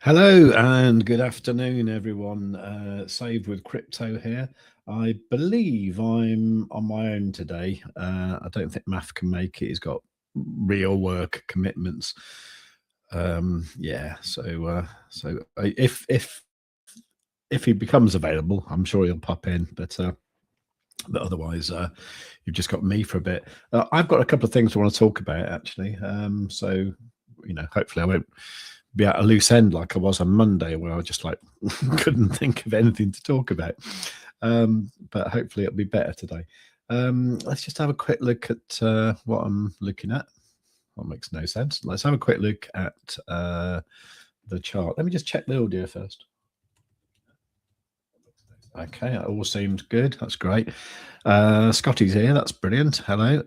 Hello and good afternoon, everyone. Save with Crypto here. I believe I'm on my own today. I don't think Maff can make it. He's got real work commitments. Yeah. So if he becomes available, I'm sure he'll pop in. But otherwise, you've just got me for a bit. I've got a couple of things I want to talk about actually. So hopefully I won't be at a loose end like I was on Monday, where I just like couldn't think of anything to talk about. But hopefully it'll be better today. Let's just have a quick look at what I'm looking at. That makes no sense. Let's have a quick look at the chart. Let me just check the audio first. Okay, that all seems good. That's great. Scotty's here. That's brilliant. Hello.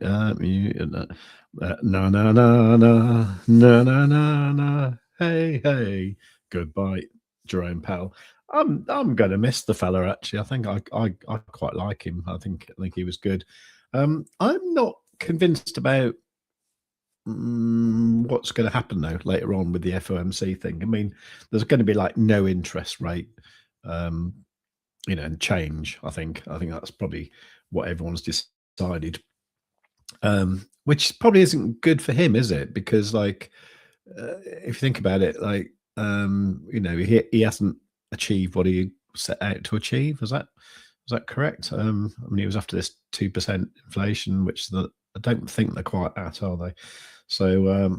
No. Hey. Goodbye, Jerome Powell. I'm going to miss the fella. Actually, I think I quite like him. I think he was good. I'm not convinced about what's going to happen though later on with the FOMC thing. I mean, there's going to be like no interest rate. And change. I think that's probably what everyone's decided, which probably isn't good for him, is it? Because if you think about it, he hasn't achieved what he set out to achieve. Was that correct? I mean, he was after this 2% inflation, which I don't think they're quite at, are they? So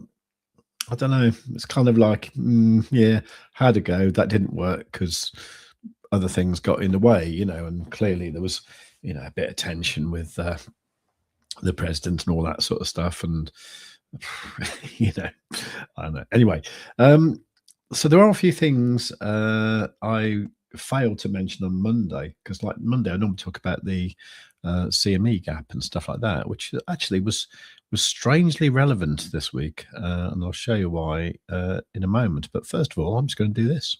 I don't know. It's kind of like, yeah, had a go. That didn't work because other things got in the way, and clearly there was, a bit of tension with the president and all that sort of stuff. And, I don't know. Anyway, so there are a few things I failed to mention on Monday, because like Monday, I normally talk about the CME gap and stuff like that, which actually was strangely relevant this week. And I'll show you why in a moment. But first of all, I'm just going to do this.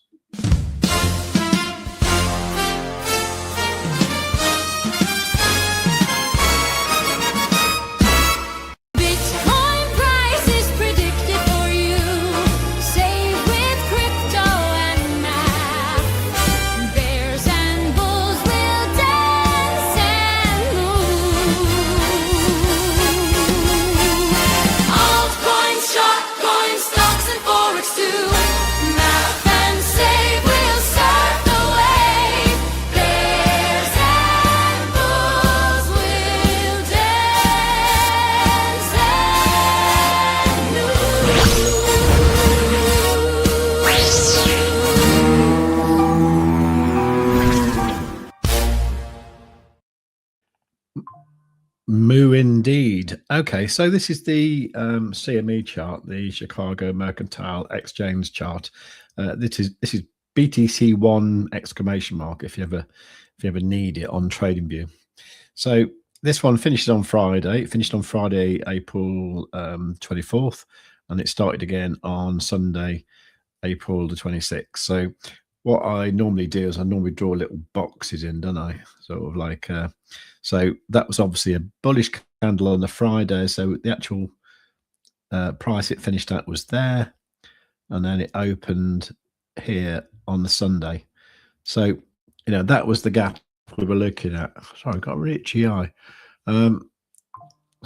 Moo indeed. Okay, so this is the CME chart, the Chicago Mercantile Exchange chart. This is BTC1 exclamation mark if you ever need it on TradingView. So this one finishes on Friday. It finished on Friday, April 24th, and it started again on Sunday, April the 26th. So what I normally do is I normally draw little boxes in, don't I? Sort of like, so that was obviously a bullish candle on the Friday. So the actual price it finished at was there. And then it opened here on the Sunday. So, that was the gap we were looking at. Sorry, I got a really itchy eye. So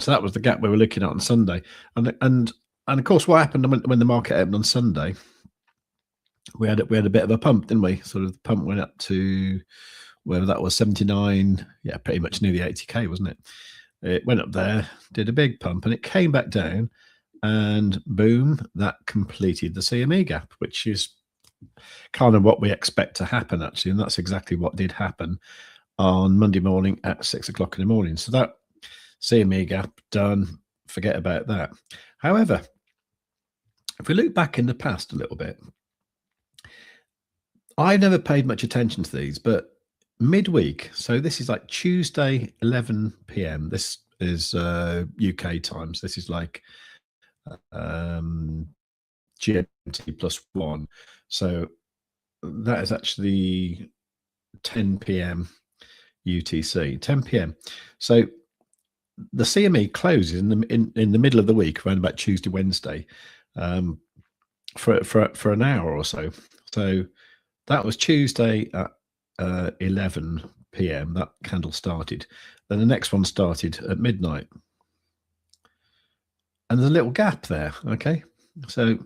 that was the gap we were looking at on Sunday. And of course, what happened when the market opened on Sunday? We had a bit of a pump, didn't we? Sort of the pump went up to whether that was 79, yeah, pretty much near the 80k, wasn't it? It went up there, did a big pump, and it came back down, and boom, that completed the CME gap, which is kind of what we expect to happen actually, and that's exactly what did happen on Monday morning at 6 o'clock in the morning. So that CME gap done, forget about that. However, if we look back in the past a little bit, I never paid much attention to these, but midweek, so this is like Tuesday, 11 p.m. This is UK times. This is like GMT +1. So that is actually 10 p.m. UTC, 10 p.m. So the CME closes in the middle of the week, around about Tuesday, Wednesday, for an hour or so. So that was Tuesday at 11 p.m. That candle started. Then the next one started at midnight. And there's a little gap there, okay? So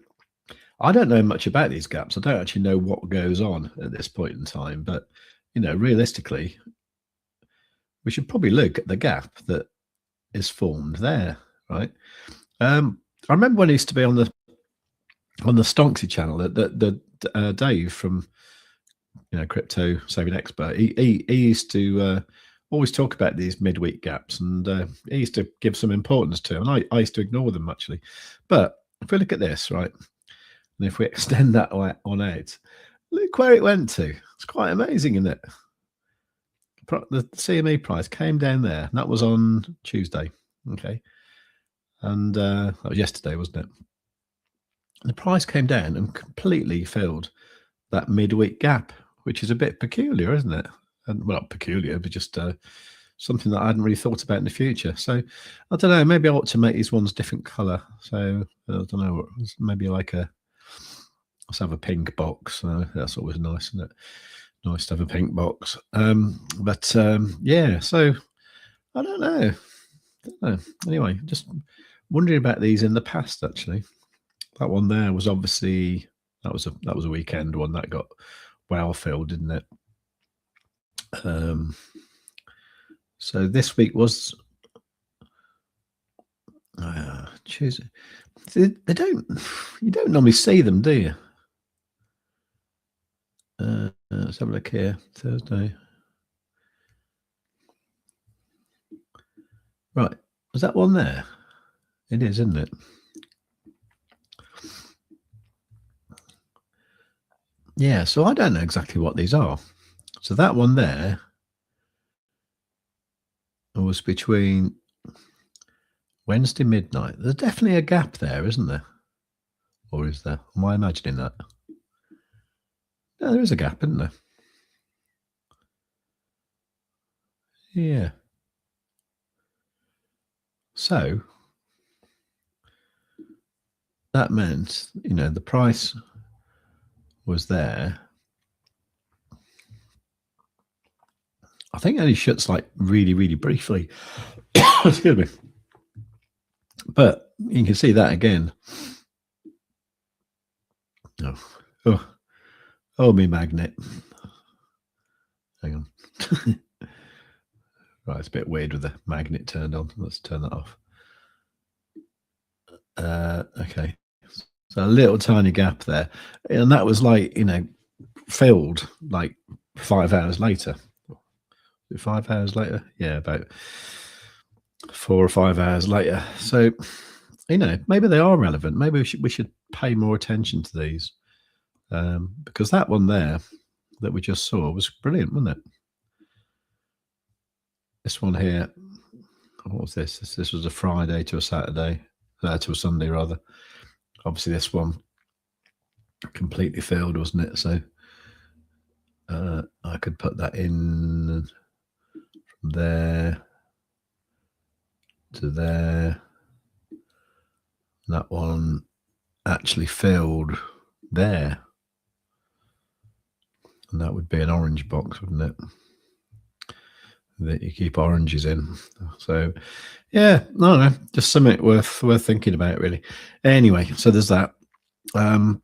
I don't know much about these gaps. I don't actually know what goes on at this point in time. But, you know, realistically, we should probably look at the gap that is formed there, right? I remember when I used to be on the Stonksy channel, the Dave from, you know, Crypto Saving Expert, he used to always talk about these midweek gaps, and he used to give some importance to them, and I used to ignore them actually. But if we look at this, right, and if we extend that on out, look where it went to. It's quite amazing, isn't it? The CME price came down there, and that was on Tuesday, okay, and that was yesterday, wasn't it? The price came down and completely filled that midweek gap, which is a bit peculiar, isn't it? And well, not peculiar, but just something that I hadn't really thought about in the future. So I don't know, maybe I ought to make these ones different color. So I don't know, maybe like let's have a pink box. That's always nice, isn't it? Nice to have a pink box. Yeah, so I don't know. Anyway, just wondering about these in the past, actually. That one there was obviously, that was a weekend one that got well filled, didn't it? So this week was Tuesday. You don't normally see them, do you? Let's have a look here. Thursday. Right. Was that one there? It is, isn't it? Yeah, so I don't know exactly what these are. So that one there was between Wednesday midnight. There's definitely a gap there, isn't there? Or is there? Am I imagining that? No, there is a gap, isn't there? Yeah. So that meant, you know, the price was there. I think it only shuts like really, really briefly. Excuse me. But you can see that again. Oh, me magnet. Hang on. Right, it's a bit weird with the magnet turned on. Let's turn that off. Okay. So a little tiny gap there. And that was like, you know, filled like 5 hours later. 5 hours later? Yeah, about 4 or 5 hours later. So, you know, maybe they are relevant. Maybe we should pay more attention to these. Because that one there that we just saw was brilliant, wasn't it? This one here, what was this? This was a Friday to a Saturday, to a Sunday rather. Obviously this one completely failed, wasn't it? So I could put that in from there to there. That one actually failed there. And that would be an orange box, wouldn't it? That you keep oranges in. So yeah, no, just something worth thinking about, really. Anyway, so there's that. Now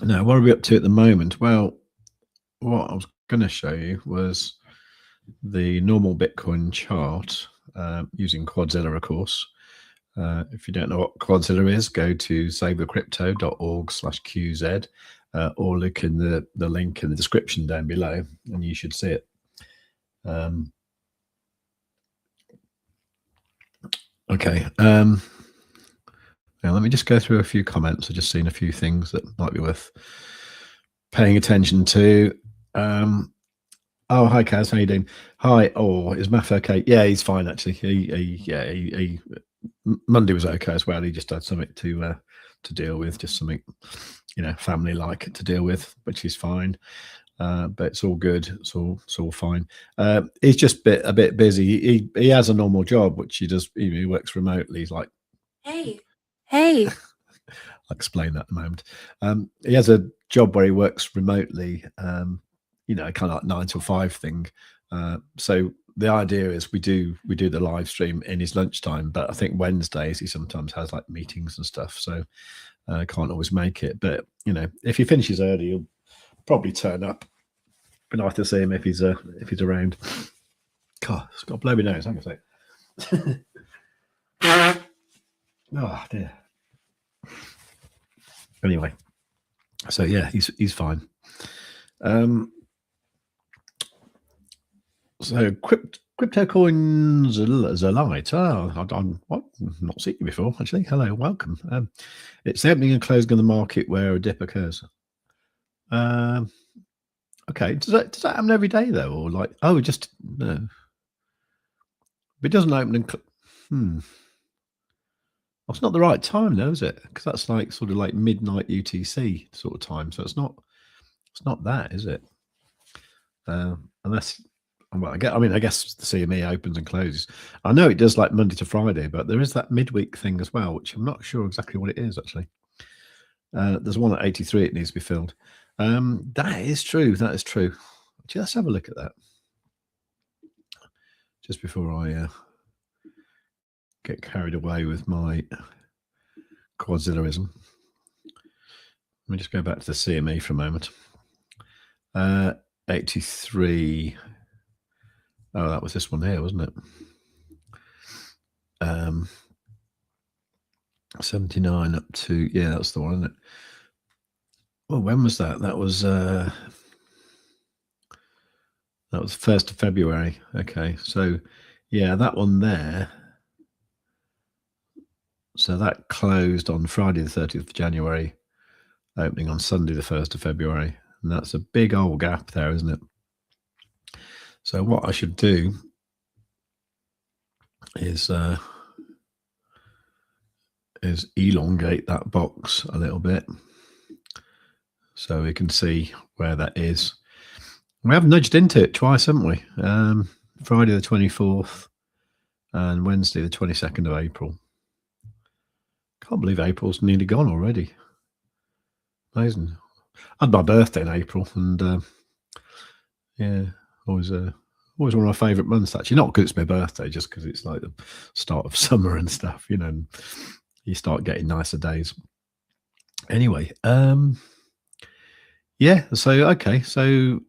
what are we up to at the moment? Well, what I was going to show you was the normal Bitcoin chart using Quadzilla, of course. If you don't know what Quadzilla is, go to savewith.crypto.org/QZ or look in the link in the description down below and you should see it. Okay. Now let me just go through a few comments. I've just seen a few things that might be worth paying attention to. Oh, hi Kaz, how you doing? Hi. Oh, is Maff okay? Yeah, he's fine actually. He Monday was okay as well. He just had something to deal with, just something, you know, family like to deal with, which is fine. But it's all good. It's all fine. He's just a bit busy. He has a normal job, which he does. He works remotely. He's like, hey. I'll explain that in a moment. He has a job where he works remotely, you know, kind of like 9 till 5 thing. So the idea is we do the live stream in his lunchtime, but I think Wednesdays he sometimes has like meetings and stuff, so can't always make it. But you know, if he finishes early, he'll probably turn up. Be nice to see him if he's around. God, it's got a blowy nose. Hang on a sec. Oh dear. Anyway, so yeah, he's fine. So crypto coins Zolite. Oh, I'm not seen you before actually. Hello, welcome. It's the opening and closing of the market where a dip occurs. Okay, does that happen every day though, or like just no? But it doesn't open and well, it's not the right time though, is it? Because that's like sort of like midnight UTC sort of time, so it's not that, is it? Unless, well, I guess the CME opens and closes. I know it does like Monday to Friday, but there is that midweek thing as well, which I'm not sure exactly what it is actually. There's one at 83. It needs to be filled. That is true. That is true. Let's have a look at that just before I get carried away with my Quadzillaism. Let me just go back to the CME for a moment. 83. Oh, that was this one here, wasn't it? 79 up to, yeah, that's the one, isn't it? Well, when was that? That was 1st of February. Okay, so yeah, that one there. So that closed on Friday the 30th of January, opening on Sunday the 1st of February. And that's a big old gap there, isn't it? So what I should do is elongate that box a little bit so we can see where that is. We have nudged into it twice, haven't we? Friday the 24th and Wednesday the 22nd of April. Can't believe April's nearly gone already. Amazing. I had my birthday in April, and yeah, always one of my favourite months actually. Not because it's my birthday, just because it's like the start of summer and stuff, you know. And you start getting nicer days. Anyway, yeah. So okay, so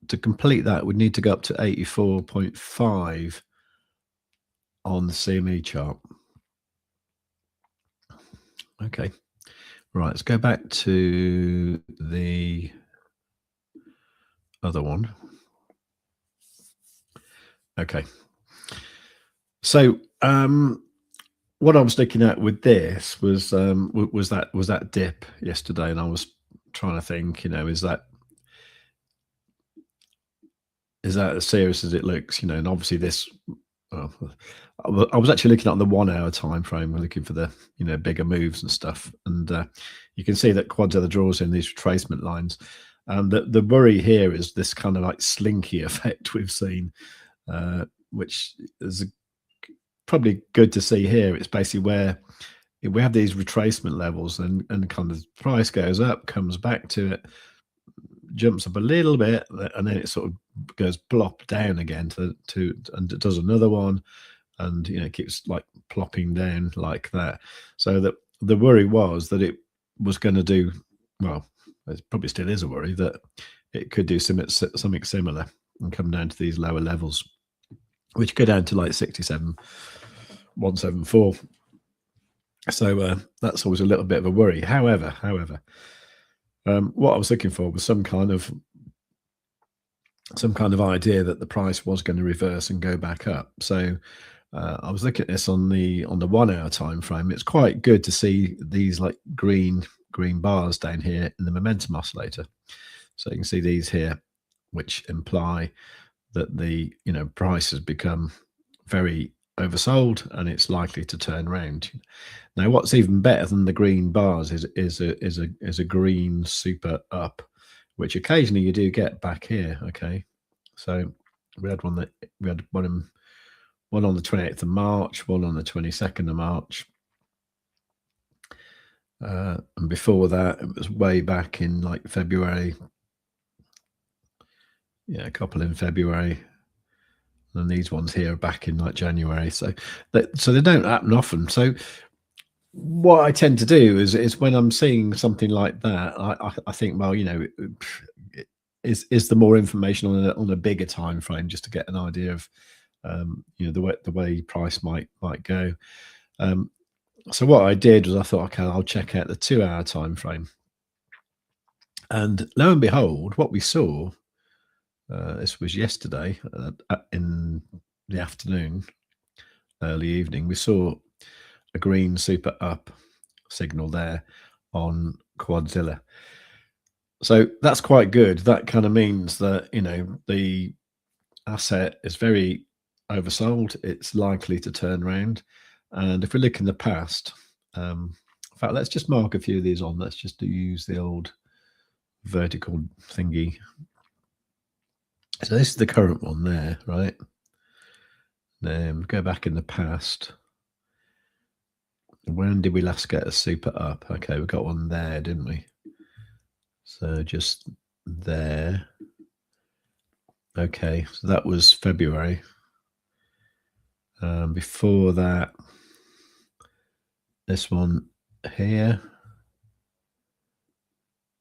to complete that, we'd need to go up to 84.5 on the CME chart. Okay, right. Let's go back to the other one. Okay. So what I was looking at with this was that dip yesterday, and I was trying to think, you know, is that as serious as it looks, you know? And obviously this, I was actually looking at the 1 hour time frame, looking for the, you know, bigger moves and stuff, and you can see that Quadzilla draws in these retracement lines. And the worry here is this kind of like slinky effect we've seen, which is probably good to see here. It's basically where we have these retracement levels, and kind of price goes up, comes back to it, jumps up a little bit, and then it sort of goes plop down again and it does another one, and you know, it keeps like plopping down like that. So that the worry was that it was going to do, well, it probably still is a worry that it could do something similar and come down to these lower levels, which go down to like 67,174. So that's always a little bit of a worry. However, what I was looking for was some kind of idea that the price was going to reverse and go back up. So I was looking at this on the 1 hour time frame. It's quite good to see these like green bars down here in the momentum oscillator. So you can see these here, which imply that the, you know, price has become very oversold and it's likely to turn around. Now, what's even better than the green bars is a green super up, which occasionally you do get back here. Okay, so we had one on the 28th of March, one on the 22nd of March, And before that, it was way back in like February. Yeah, a couple in February. And these ones here are back in like January. So they don't happen often. So what I tend to do is when I'm seeing something like that, I think, well, you know, is there more information on a bigger time frame just to get an idea of you know, the way price might go. So what I did was I thought, okay, I'll check out the 2-hour time frame, and lo and behold, what we saw, this was yesterday in the afternoon, early evening, we saw a green super up signal there on Quadzilla. So that's quite good. That kind of means that, you know, the asset is very oversold. It's likely to turn around. And if we look in the past, in fact, let's just mark a few of these on. Let's just use the old vertical thingy. So this is the current one there, right? Then go back in the past. When did we last get a super up? Okay, we got one there, didn't we? So just there. Okay, so that was February. Before that, this one here,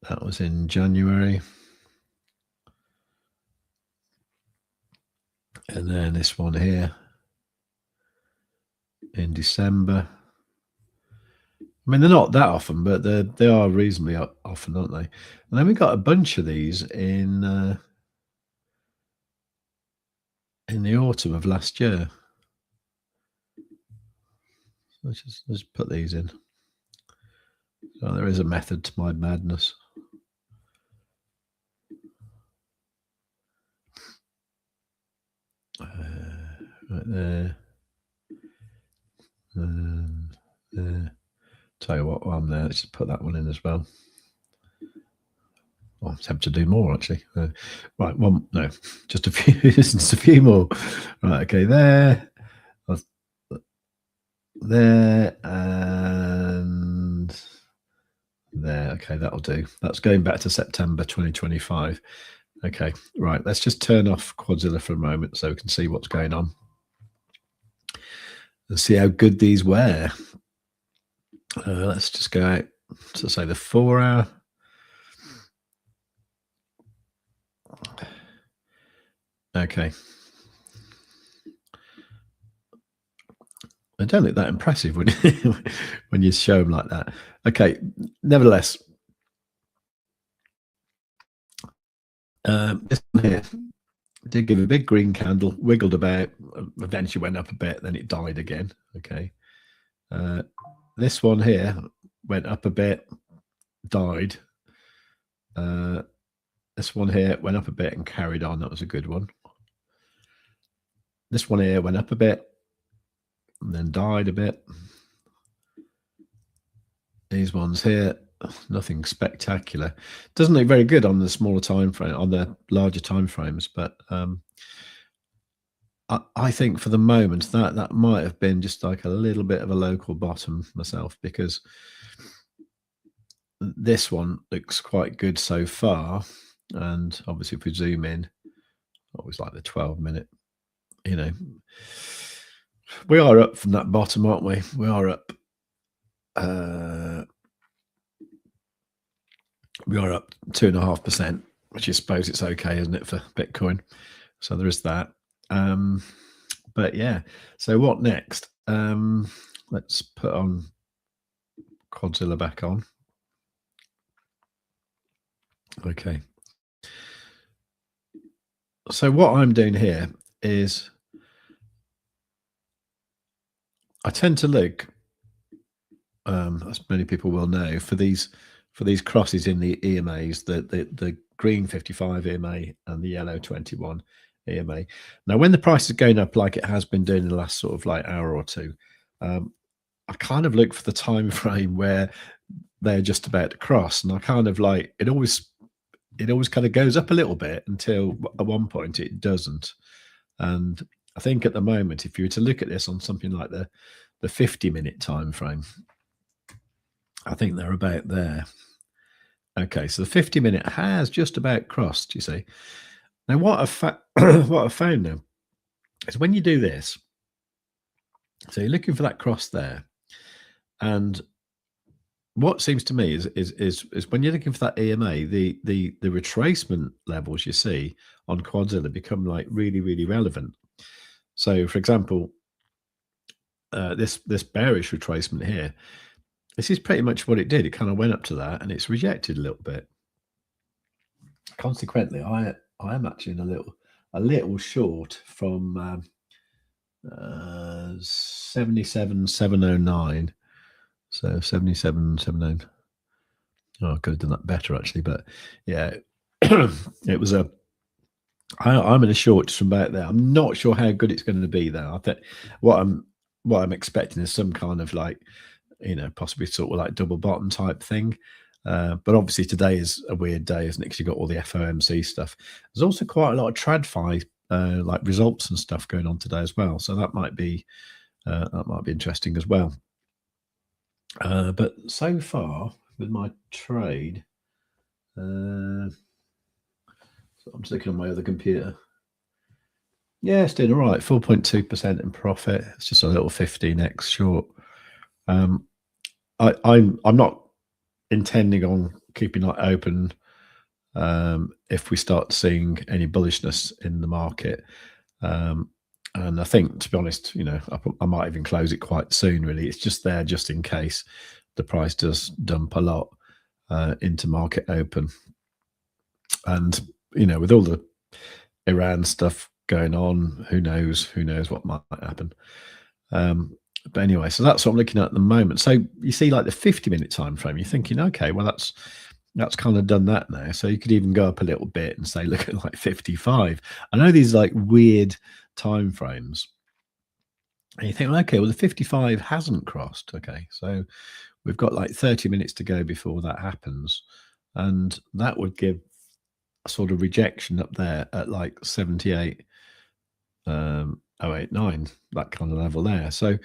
that was in January. And then this one here in December. I mean, they're not that often, but they are reasonably often, aren't they? And then we got a bunch of these in the autumn of last year. Let's just put these in. So there is a method to my madness. Right there. There. Tell you what, while I'm there, let's just put that one in as well. Oh, I'm tempted to do more actually. Right, one, no, just a few, just a few more. Right, okay, there, there, and there. Okay, that'll do. That's going back to September 2025. Okay, right. Let's just turn off Quadzilla for a moment so we can see what's going on and see how good these were. Let's just go out to say the 4-hour. Okay. They don't look that impressive when when you show them like that. Okay, nevertheless, this one here did give a big green candle, wiggled about, eventually went up a bit, then it died again. Okay, this one here went up a bit, died. This one here went up a bit and carried on. That was a good one. This one here went up a bit and then died a bit. These ones here, nothing spectacular. Doesn't look very good on the smaller time frame, on the larger time frames, but I think for the moment that might have been just like a little bit of a local bottom myself, because this one looks quite good so far. And obviously if we zoom in, always like the 12-minute, you know, we are up from that bottom, aren't we? We are up. We are up 2.5%, which I suppose it's okay, isn't it, for Bitcoin? So there is that. But yeah, so what next? Let's put on Quadzilla back on. Okay. So what I'm doing here is I tend to look, as many people will know, for these crosses in the EMAs, the green 55 EMA and the yellow 21 EMA. Now, when the price is going up like it has been doing in the last sort of like hour or two, I kind of look for the time frame where they're just about to cross, and I kind of like it always kind of goes up a little bit until at one point it doesn't. And I think at the moment, if you were to look at this on something like the 50-minute time frame, I think they're about there. Okay, so the 50-minute has just about crossed, you see. Now, what I've found now is when you do this, so you're looking for that cross there, and what seems to me is when you're looking for that EMA, the retracement levels you see on Quadzilla become like really, really relevant. So, for example, this bearish retracement here, this is pretty much what it did. It kind of went up to that, and it's rejected a little bit. Consequently, I am actually in a little short from 77,709. So 77,709. Oh, I could have done that better actually, but yeah, it was I'm in a short just from about there. I'm not sure how good it's going to be though. I think what I'm expecting is some kind of like, possibly sort of like double bottom type thing. But obviously today is a weird day, isn't it? Because you've got all the FOMC stuff. There's also quite a lot of TradFi like results and stuff going on today as well. So that might be interesting as well. But so far with my trade, so I'm just looking on my other computer. Yeah, it's doing all right. 4.2% in profit. It's just a little 15x short. I'm not intending on keeping it open if we start seeing any bullishness in the market. And I think, to be honest, I might even close it quite soon, really. It's just there just in case the price does dump a lot into market open. And, with all the Iran stuff going on, who knows what might happen. But anyway, so that's what I'm looking at the moment. So you see like the 50-minute time frame, you're thinking, okay, well, that's kind of done that now. So you could even go up a little bit and say, look at like 55. I know these like weird time frames. And you think, well, okay, well, the 55 hasn't crossed. Okay, so we've got like 30 minutes to go before that happens. And that would give a sort of rejection up there at like 78, 089, that kind of level there. So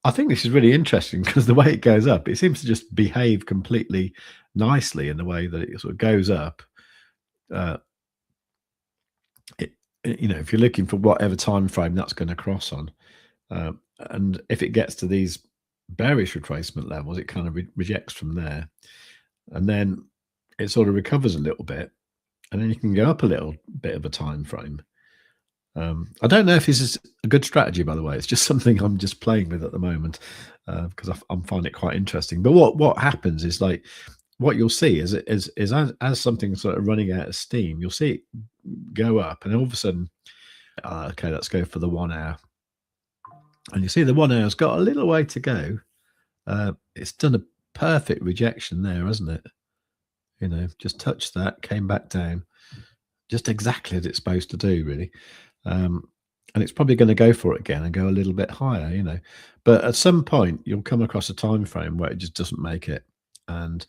I think this is really interesting because the way it goes up, it seems to just behave completely nicely in the way that it sort of goes up. If you're looking for whatever time frame that's going to cross on, and if it gets to these bearish retracement levels, it kind of rejects from there, and then it sort of recovers a little bit, and then you can go up a little bit of a time frame. I don't know if this is a good strategy, by the way. It's just something I'm just playing with at the moment because I'm finding it quite interesting. But what happens is like what you'll see is as something sort of running out of steam, you'll see it go up, and all of a sudden, okay, let's go for the 1 hour, and you see the 1 hour's got a little way to go. It's done a perfect rejection there, hasn't it? Just touched that, came back down, just exactly as it's supposed to do, really. And it's probably going to go for it again and go a little bit higher, But at some point, you'll come across a time frame where it just doesn't make it, and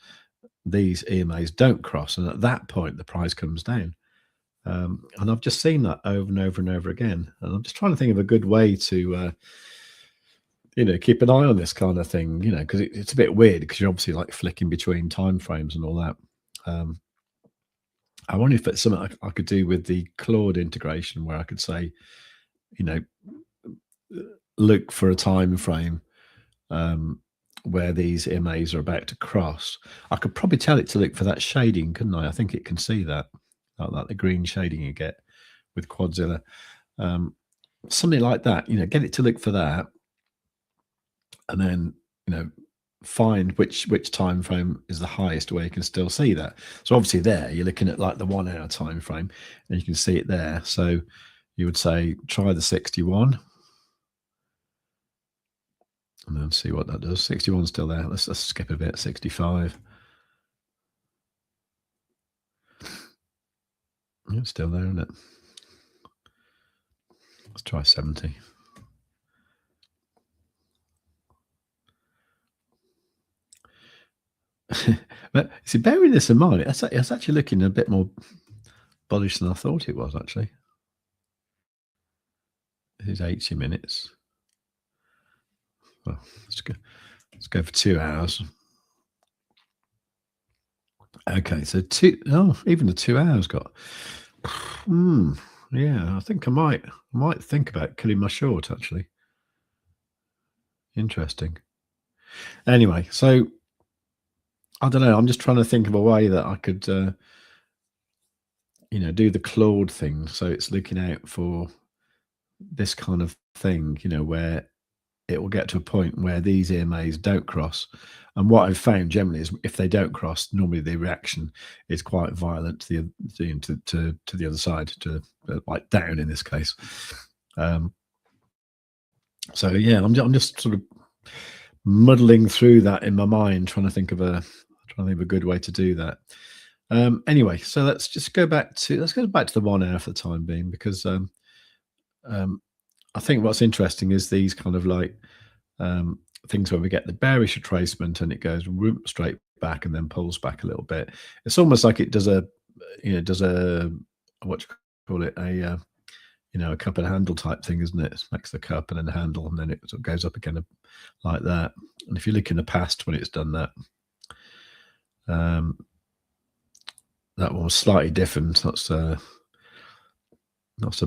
these EMAs don't cross, and at that point, the price comes down. And I've just seen that over and over and over again. And I'm just trying to think of a good way to, keep an eye on this kind of thing, because it's a bit weird because you're obviously like flicking between time frames and all that. I wonder if it's something I could do with the Claude integration where I could say, look for a time frame where these EMAs are about to cross. I could probably tell it to look for that shading, couldn't I? I think it can see that, like the green shading you get with Quadzilla. Something like that, get it to look for that, and then, find which time frame is the highest where you can still see that. So obviously there you're looking at like the 1 hour time frame, and you can see it there. So you would say try the 61 and then see what that does. 61 still there. Let's skip a bit. 65. It's still there, isn't it? Let's try 70. But see, bearing this in mind, it's actually looking a bit more bullish than I thought it was, actually. This is 80 minutes. Well, let's go for 2 hours. Okay, so even the 2 hours got. Yeah, I think I might think about killing my short actually. Interesting. Anyway, so I don't know. I'm just trying to think of a way that I could, do the Claude thing. So it's looking out for this kind of thing, where it will get to a point where these EMAs don't cross. And what I've found generally is if they don't cross, normally the reaction is quite violent to the other side, to like down in this case. So yeah, I'm just sort of muddling through that in my mind, trying to think of a good way to do that. Anyway, so let's go back to the 1 hour for the time being, because I think what's interesting is these kind of like things where we get the bearish retracement and it goes straight back and then pulls back a little bit. It's almost like it does a what you call it, a cup and handle type thing, isn't it? It makes the cup and then the handle, and then it sort of goes up again like that. And if you look in the past when it's done that, that one was slightly different. That's a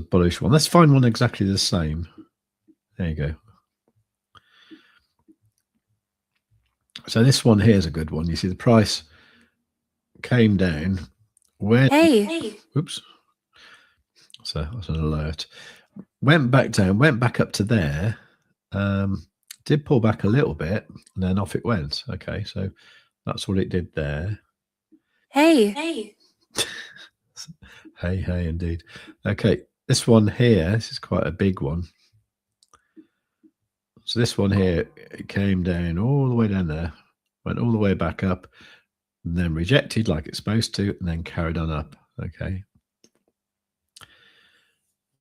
bullish one. Let's find one exactly the same. There you go. So this one here is a good one. You see the price came down. Hey. Oops. So that's an alert. Went back down, went back up to there. Did pull back a little bit, and then off it went. Okay, so that's what it did there. Hey. Hey, indeed. Okay, this one here, this is quite a big one. So this one here, it came down all the way down there, went all the way back up, and then rejected like it's supposed to, and then carried on up. Okay.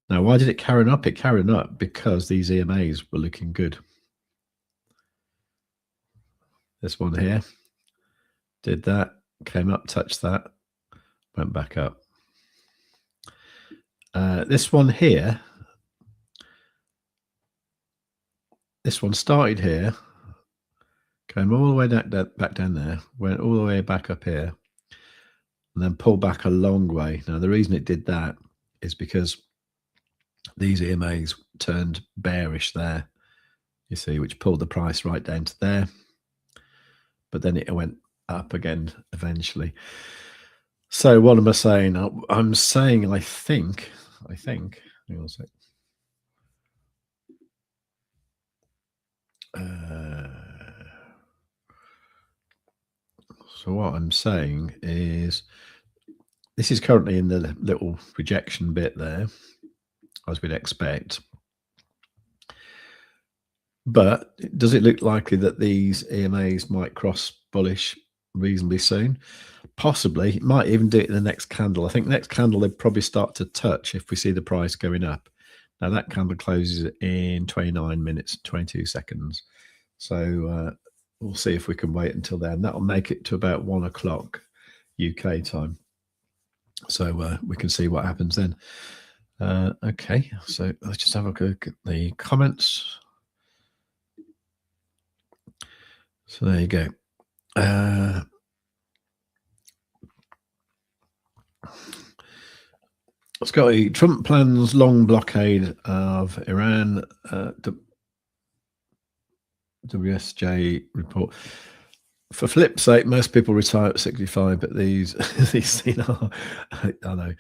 Now, why did it carry on up? It carried on up because these EMAs were looking good. This one here did that, came up, touched that, went back up. This one here, this one started here, came all the way back down there, went all the way back up here, and then pulled back a long way. Now, the reason it did that is because these EMAs turned bearish there, you see, which pulled the price right down to there. But then it went up again eventually. So what am I saying? I'm saying I think, hang on a sec. So what I'm saying is this is currently in the little rejection bit there, as we'd expect. But does it look likely that these EMAs might cross bullish reasonably soon? Possibly. It might even do it in the next candle. I think next candle they'd probably start to touch if we see the price going up. Now that candle closes in 29 minutes, 22 seconds. So we'll see if we can wait until then. That'll make it to about 1 o'clock UK time. So we can see what happens then. Okay, so let's just have a look at the comments. So there you go. Scotty, Trump plans long blockade of Iran. WSJ report. For flip's sake, most people retire at 65, but these senile, I know.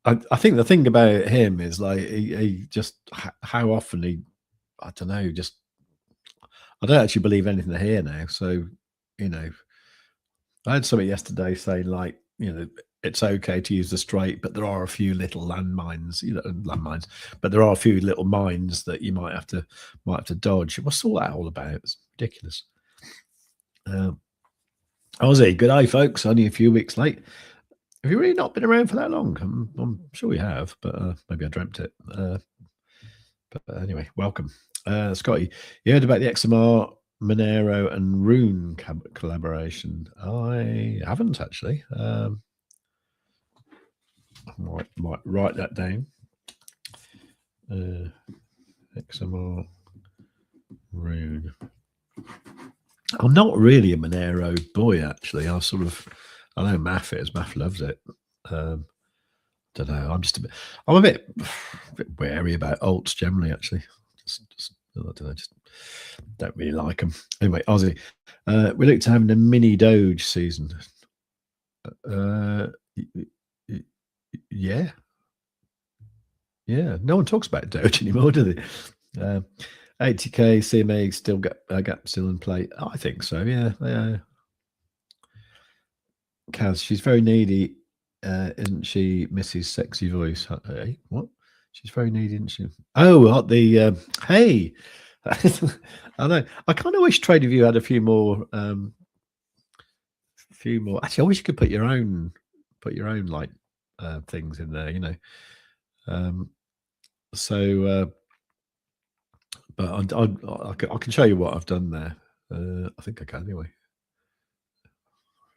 I think the thing about him is like he just how often I don't know, just I don't actually believe anything I hear now. So, I had something yesterday saying like, it's okay to use the straight, but there are a few little landmines, but there are a few little mines that you might have to dodge. What's all that all about? It's ridiculous. Ozzy, good day, folks. Only a few weeks late. Have you really not been around for that long? I'm sure you have, but maybe I dreamt it. But anyway, welcome. Scotty, you heard about the XMR, Monero, and Rune collaboration? I haven't actually. Might write that down. XMR, Rune. I'm not really a Monero boy, actually. I know Maff is. Maff loves it. Don't know. I'm a bit wary about alts generally, actually. I don't know. Just don't really like them. Anyway, Aussie. We looked at having a mini Doge season. Yeah. Yeah. No one talks about Doge anymore, do they? 80k CMA still gap still in play. I think so. Yeah. Kaz, she's very needy, isn't she? Mrs. Sexy Voice. Hey, what? She's very needy, isn't she? Oh, what the hey. I know. I kind of wish TradingView had a few more. Actually, I wish you could put your own like things in there. You know. But I can show you what I've done there. I think I can anyway.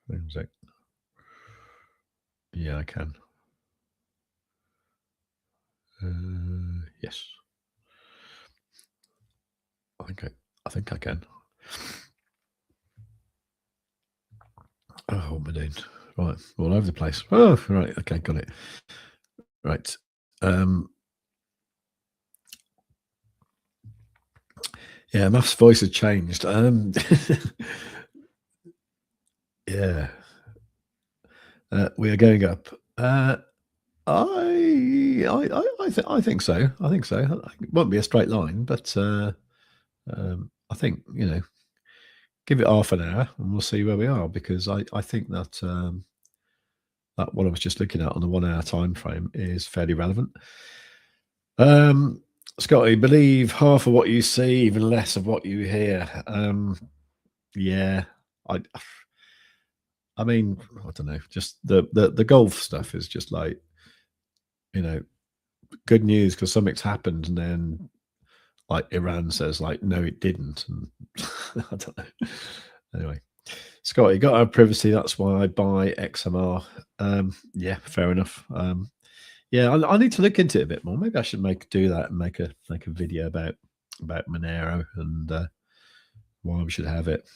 Wait a sec. Yeah, I can. Yes. I think I can. Oh, what am I doing? Right, all over the place. Oh, right. Okay, got it. Right. Yeah, Maff's voice has changed. Yeah. We are going up. I think so. I think so. It won't be a straight line, but I think, you know, give it half an hour and we'll see where we are, because I think that that what I was just looking at on the 1 hour time frame is fairly relevant. Scotty, believe half of what you see, even less of what you hear. Yeah, I mean, I don't know. Just the golf stuff is just like, you know, good news because something's happened, and then like Iran says like, no, it didn't, and I don't know. Anyway, Scotty, got our privacy. That's why I buy XMR. Yeah, fair enough. Yeah, I need to look into it a bit more. Maybe I should do that and make a video about Monero and why we should have it.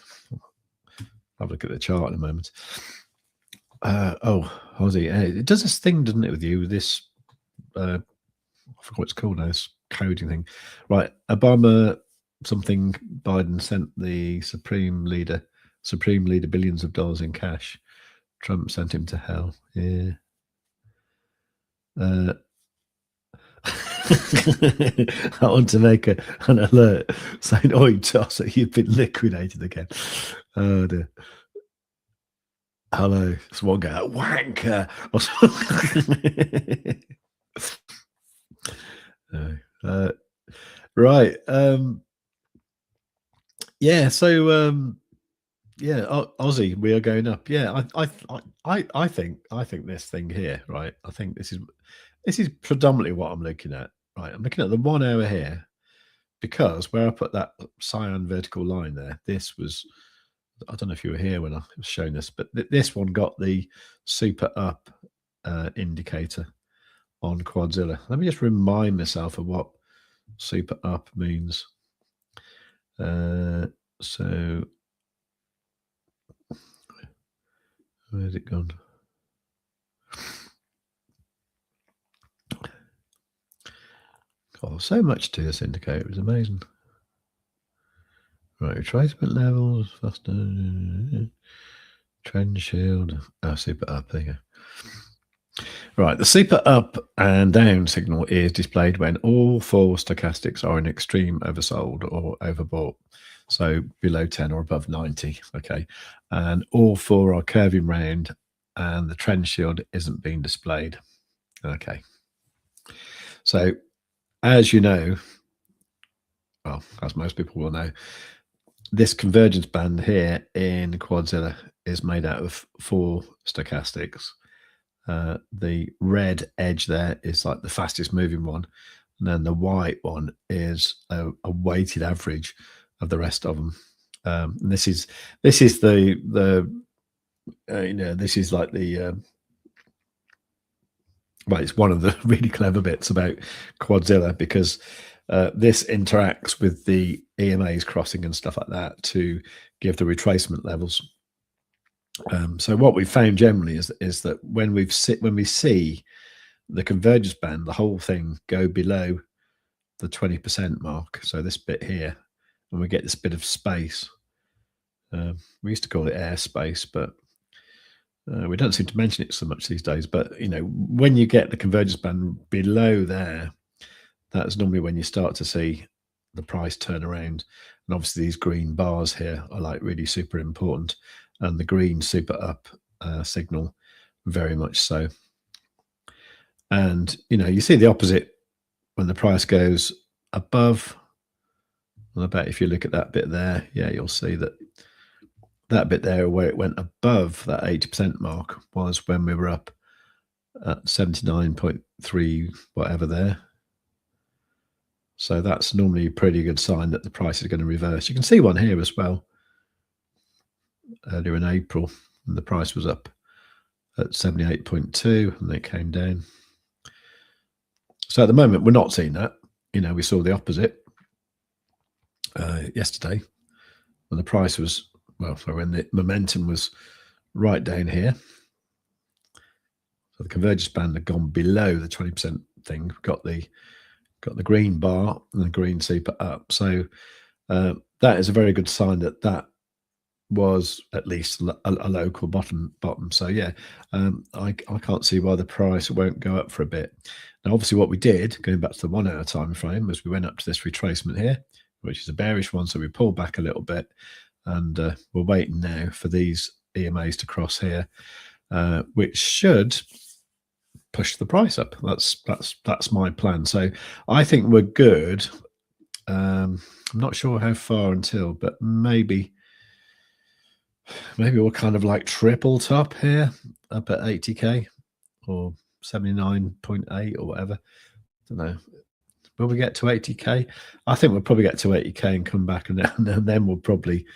Have a look at the chart in a moment. Oh, Ozzy, it does this thing, doesn't it, with you, with this, I forgot what it's called now, this coding thing. Right, Obama something, Biden sent the Supreme Leader billions of dollars in cash. Trump sent him to hell. Yeah. I want to make an alert saying, "Oi, Tosser, you've been liquidated again." Oh dear. Hello, it's one guy, wanker. Right. Yeah. So yeah, Aussie, we are going up. Yeah, I think this thing here, right? I think this is predominantly what I'm looking at. Right, I'm looking at the 1 hour here, because where I put that cyan vertical line there, this was, I don't know if you were here when I was showing this, but this one got the super up indicator on Quadzilla. Let me just remind myself of what super up means. So where's it gone? Oh, so much to this indicator. It was amazing. Right, retracement levels, faster, trend shield. Oh, super up. There you go. Right, the super up and down signal is displayed when all 4 stochastics are in extreme oversold or overbought. So below 10 or above 90. Okay, and all 4 are curving round, and the trend shield isn't being displayed. Okay, so as you know, well, as most people will know, this convergence band here in Quadzilla is made out of 4 stochastics. The red edge there is like the fastest moving one, and then the white one is a weighted average of the rest of them. And this is the you know, this is like the well, it's one of the really clever bits about Quadzilla, because this interacts with the EMAs crossing and stuff like that to give the retracement levels. So what we've found generally is that when we see the convergence band, the whole thing go below the 20% mark, so this bit here, and we get this bit of space. We used to call it airspace, but we don't seem to mention it so much these days. But you know, when you get the convergence band below there, that's normally when you start to see the price turn around. And obviously these green bars here are like really super important, and the green super up signal very much so. And you know, you see the opposite when the price goes above. And I bet if you look at that bit there, yeah, you'll see that that bit there where it went above that 80% mark was when we were up at 79.3 whatever there. So that's normally a pretty good sign that the price is going to reverse. You can see one here as well. Earlier in April, and the price was up at 78.2 and then it came down. So at the moment, we're not seeing that. You know, we saw the opposite yesterday when the price was, well, when the momentum was right down here. So the convergence band had gone below the 20% thing. We've got the green bar and the green super up. So that is a very good sign that that was at least a local bottom. So yeah, I can't see why the price won't go up for a bit. Now, obviously, what we did, going back to the 1 hour time frame, was we went up to this retracement here, which is a bearish one. So we pulled back a little bit, and we're waiting now for these EMAs to cross here, which should push the price up. That's my plan. So I think we're good. I'm not sure how far until, but maybe we're kind of like triple top here, up at 80k or 79.8 or whatever. I don't know. Will we get to 80k? I think we'll probably get to 80k and come back, and then we'll probably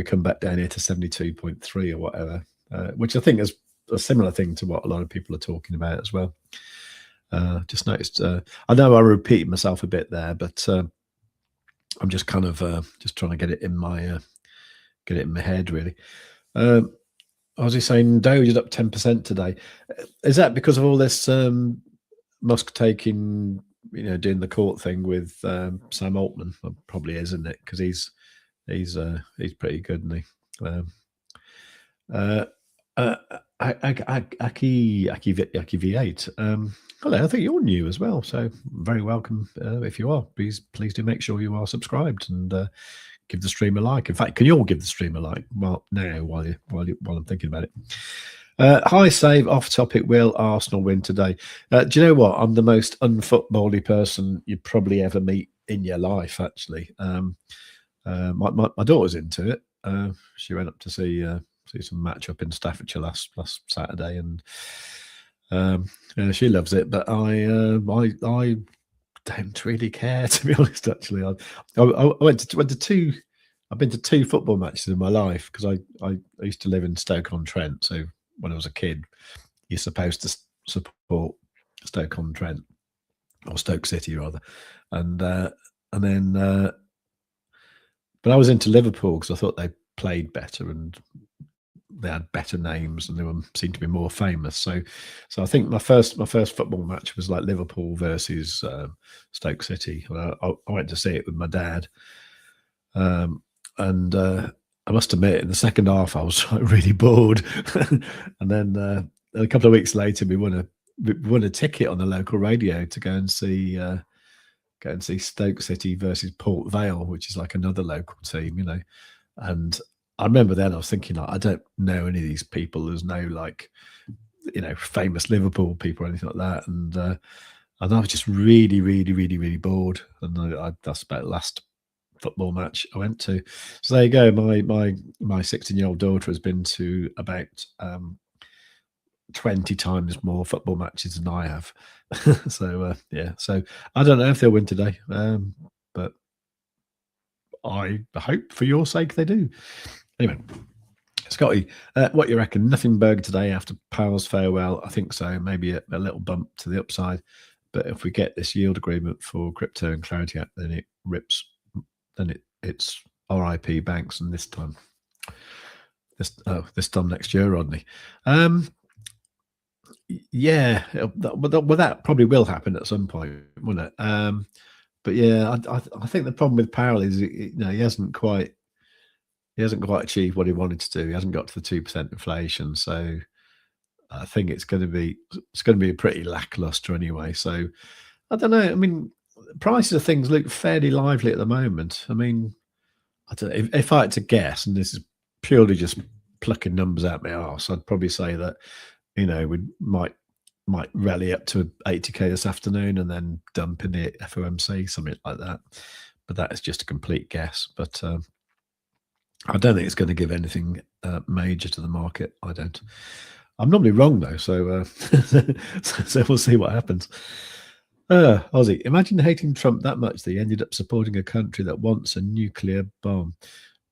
come back down here to 72.3 or whatever, which I think is a similar thing to what a lot of people are talking about as well. Just noticed. I know I repeated myself a bit there, but I'm just kind of just trying to get it in my head really. I was just saying, Doge is up 10% today. Is that because of all this Musk taking, doing the court thing with Sam Altman? Well, probably is, isn't it? Because he's pretty good, isn't he? Aki V8. Hello, I think you're new as well, so very welcome. If you are, please do make sure you are subscribed and give the stream a like. In fact, can you all give the stream a like? Well, now while I'm thinking about it. Hi, Save. Off topic. Will Arsenal win today? Do you know what? I'm the most unfootbally person you'd probably ever meet in your life. Actually, my daughter's into it. She went up to see some match up in Staffordshire last Saturday, and she loves it. But I don't really care, to be honest. Actually, I went to two. I've been to 2 football matches in my life because I used to live in Stoke-on-Trent. So when I was a kid, you're supposed to support Stoke-on-Trent or Stoke City rather, and then but I was into Liverpool because I thought they played better and they had better names and they seemed to be more famous. So I think my first football match was like Liverpool versus Stoke City. I went to see it with my dad, and I must admit, in the second half, I was really bored. And then a couple of weeks later, we won a ticket on the local radio to go and see Stoke City versus Port Vale, which is like another local team, And I remember then I was thinking, like, I don't know any of these people. There's no famous Liverpool people or anything like that. And I was just really, really, really, really bored. And that's about the last football match I went to. So there you go. My 16-year-old daughter has been to about 20 times more football matches than I have. So yeah. So I don't know if they'll win today, but I hope for your sake they do. Anyway, Scotty, what you reckon? Nothing burger today after Powell's farewell? I think so. Maybe a little bump to the upside. But if we get this yield agreement for crypto and Clarity Act, then it rips. Then it's RIP banks, and this time next year, Rodney. Yeah, that probably will happen at some point, won't it? But yeah, I think the problem with Powell is he hasn't quite achieved what he wanted to do. He hasn't got to the 2% inflation, so I think it's going to be a pretty lackluster anyway. So I don't know. I mean, prices of things look fairly lively at the moment. I mean, I don't know, if I had to guess, and this is purely just plucking numbers out my arse, I'd probably say that we might rally up to 80k this afternoon and then dump in the FOMC, something like that. But that is just a complete guess. But I don't think it's going to give anything major to the market. I don't. I'm normally wrong though, so so we'll see what happens. Aussie, imagine hating Trump that much that he ended up supporting a country that wants a nuclear bomb.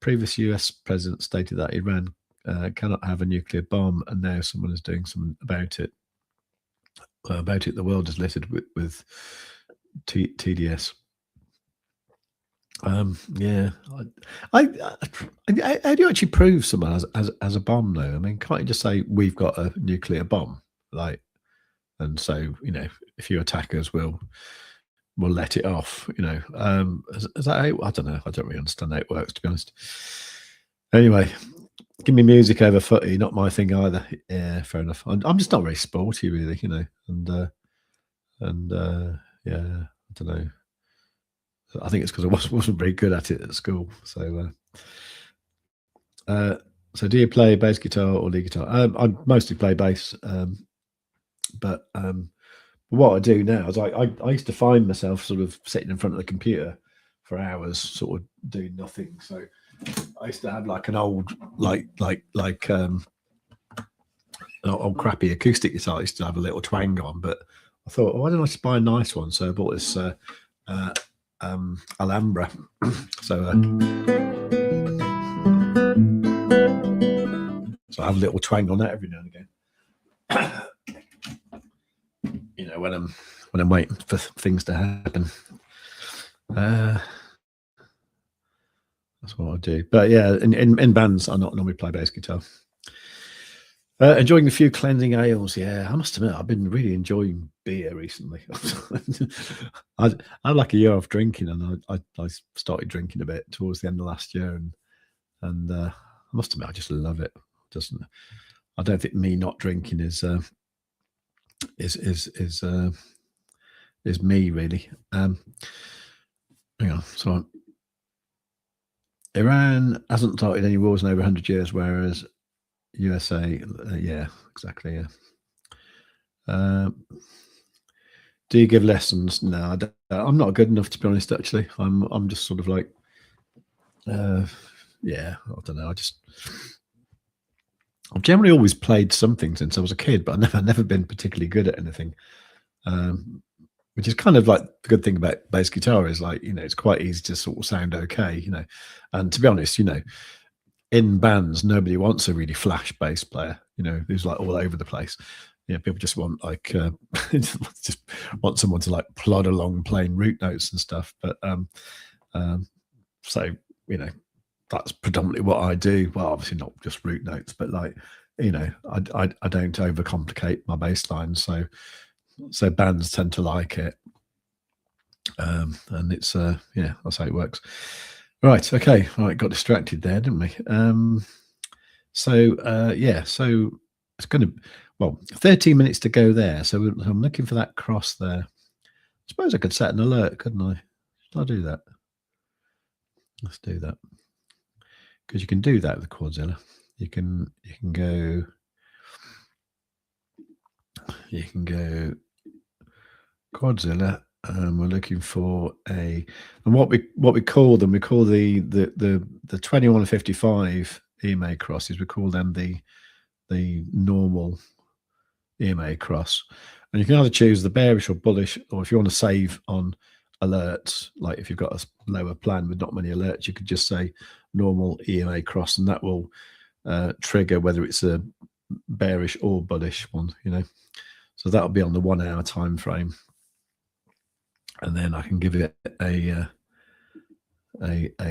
Previous US president stated that Iran cannot have a nuclear bomb, and now someone is doing something about it. The world is littered with TDS. Yeah, how do you actually prove someone as a bomb though? I mean, can't you just say we've got a nuclear bomb, and so if you attack us, we'll let it off. Is that how, I don't know. I don't really understand how it works, to be honest. Anyway, give me music over footy, not my thing either. Yeah, fair enough. I'm just not very sporty, really, and yeah, I don't know. I think it's because I wasn't very good at it at school. So, so do you play bass guitar or lead guitar? I mostly play bass, but what I do now is I used to find myself sort of sitting in front of the computer for hours, sort of doing nothing. So I used to have like an old old crappy acoustic guitar. I used to have a little twang on, but I thought, why don't I just buy a nice one? So I bought this Alhambra. So I have a little twang on that every now and again. When I'm waiting for things to happen. That's what I do. But yeah, in bands, I not normally play bass guitar. Enjoying a few cleansing ales. Yeah, I must admit, I've been really enjoying beer recently. I had like a year off drinking, and I started drinking a bit towards the end of last year, and I must admit, I just love it. I don't think me not drinking is me really. Hang on, so Iran hasn't started any wars in over 100 years, whereas USA, yeah, exactly, yeah. Do you give lessons? No, I'm not good enough, to be honest. Actually, I'm just sort of like, yeah, I don't know. I've generally always played something since I was a kid, but I've never been particularly good at anything. Which is kind of like the good thing about bass guitar is like, it's quite easy to sort of sound okay, and to be honest, in bands, nobody wants a really flash bass player, who's like all over the place. People just want like, just want someone to like plod along playing root notes and stuff. But so, that's predominantly what I do. Well, obviously not just root notes, but like, I don't overcomplicate my bass lines. So bands tend to like it, and it's yeah, that's how it works. Right, okay, right, got distracted there, didn't we? Yeah, so it's going to 13 minutes to go there. So I'm looking for that cross there. I suppose I could set an alert, couldn't I? Should I do that? Let's do that, because you can do that with Quadzilla. You can go Quadzilla, and we're looking for and what we call them. We call the 2155 EMA crosses. We call them the normal EMA cross, and you can either choose the bearish or bullish, or if you want to save on alerts, like if you've got a lower plan with not many alerts, you could just say normal EMA cross, and that will trigger whether it's a bearish or bullish one. So that'll be on the 1 hour time frame. and then I can give it a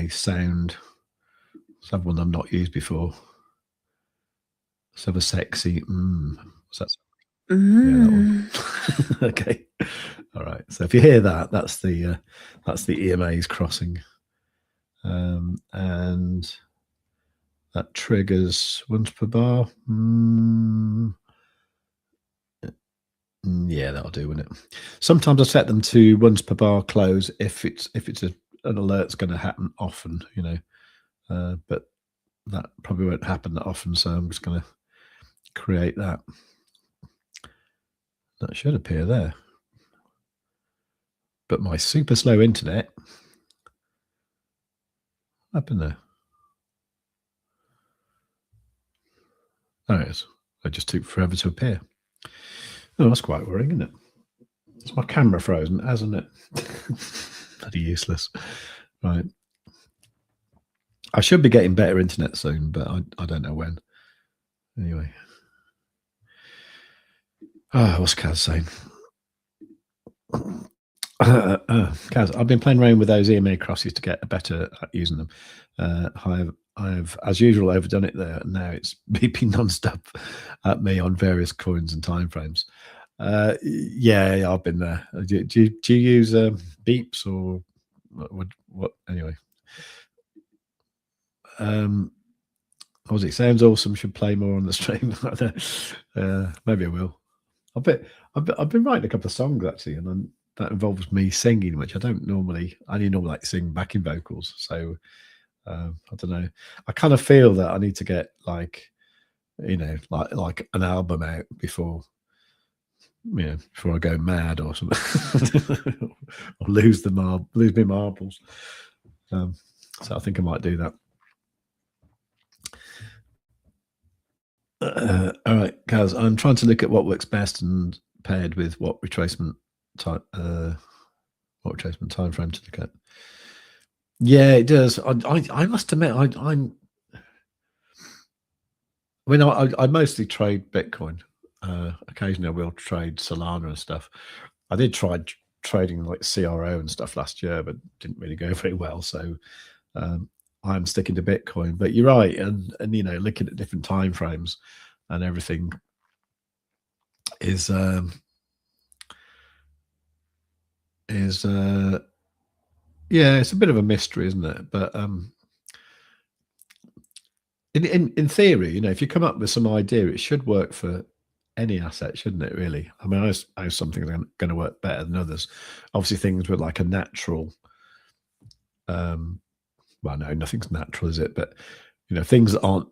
sound. Let's have one I've not used before. Let's have a sexy. What's that? Yeah, that one. Okay. All right. So if you hear that, that's the EMAs crossing, and that triggers once per bar. Yeah, that'll do, won't it? Sometimes I set them to once per bar close if it's an alert's going to happen often, but that probably won't happen that often. So I'm just going to create that. That should appear there. But my super slow internet, up in there. There it is. It just took forever to appear. Oh, that's quite worrying, isn't it? It's my camera frozen, hasn't it? Bloody useless. Right. I should be getting better internet soon, but I don't know when. Anyway. What's Kaz saying? Kaz, I've been playing around with those EMA crosses to get better at using them. I've, as usual, overdone it there, and now it's beeping non-stop at me on various coins and timeframes. Yeah, I've been there. Do you use beeps or what? Anyway, was it sounds awesome? Should play more on the stream. Maybe I will. I've been writing a couple of songs actually, and that involves me singing, which I don't normally. I only normally like to sing backing vocals. So I don't know. I kind of feel that I need to get like an album out before I go mad or something, or lose my marbles. So I think I might do that. All right, Kaz, I'm trying to look at what works best and paired with what retracement time frame to look at. Yeah, it does. I must admit, I mostly trade Bitcoin. Occasionally, I will trade Solana and stuff. I did try trading like CRO and stuff last year, but didn't really go very well. So I'm sticking to Bitcoin. But you're right, and looking at different time frames and everything is yeah, it's a bit of a mystery, isn't it? But in theory, if you come up with some idea, it should work for any asset, shouldn't it? Really, I mean, I know something's going to work better than others. Obviously, things with like a natural. Well, no, nothing's natural, is it? But things that aren't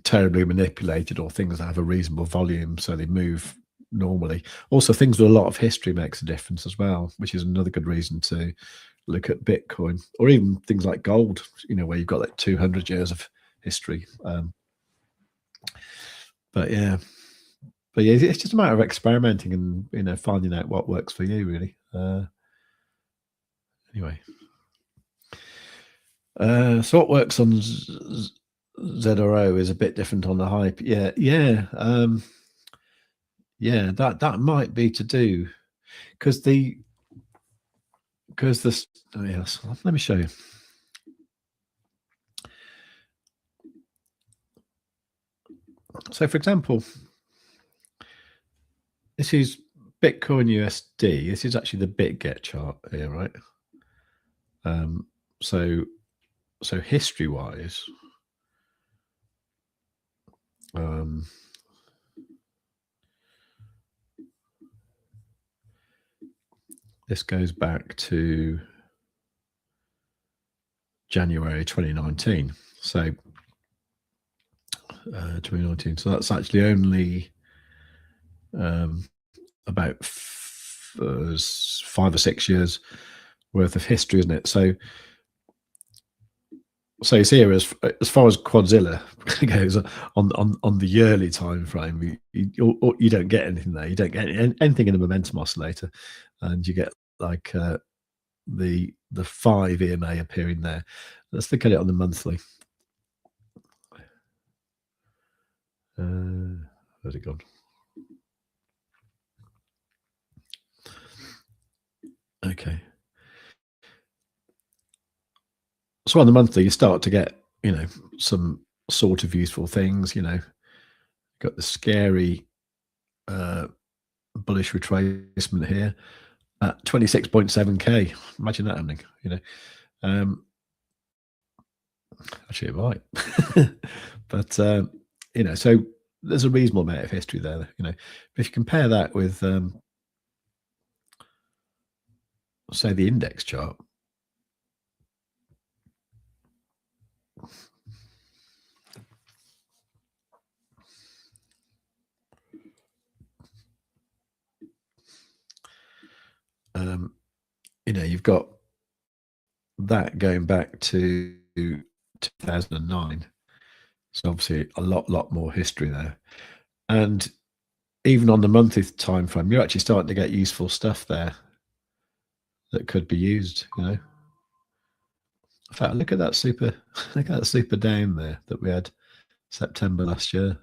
terribly manipulated, or things that have a reasonable volume, so they move normally. Also, things with a lot of history makes a difference as well, which is another good reason to look at Bitcoin, or even things like gold. Where you've got like 200 years of history. But yeah, it's just a matter of experimenting and finding out what works for you, really. Anyway, so what works on ZRO is a bit different on the hype. Yeah. Yeah, that might be to do because this. Oh yes, let me show you. So, for example, this is Bitcoin USD. This is actually the BitGet chart here, right? So history-wise, this goes back to January 2019. So 2019. So that's actually only about 5 or 6 years worth of history, isn't it? So you see here, as far as Quadzilla goes on the yearly time frame, you don't get anything there. You don't get anything in a momentum oscillator, and you get like the 5 EMA appearing there. Let's look at it on the monthly. Where's it gone? Okay. So on the monthly, you start to get, some sort of useful things. Got the scary bullish retracement here at 26.7k. Imagine that happening. Actually, it might. But so there's a reasonable amount of history there. If you compare that with say the index chart. You've got that going back to 2009. So obviously a lot more history there. And even on the monthly time frame, you're actually starting to get useful stuff there that could be used, In fact, look at that super down there that we had September last year.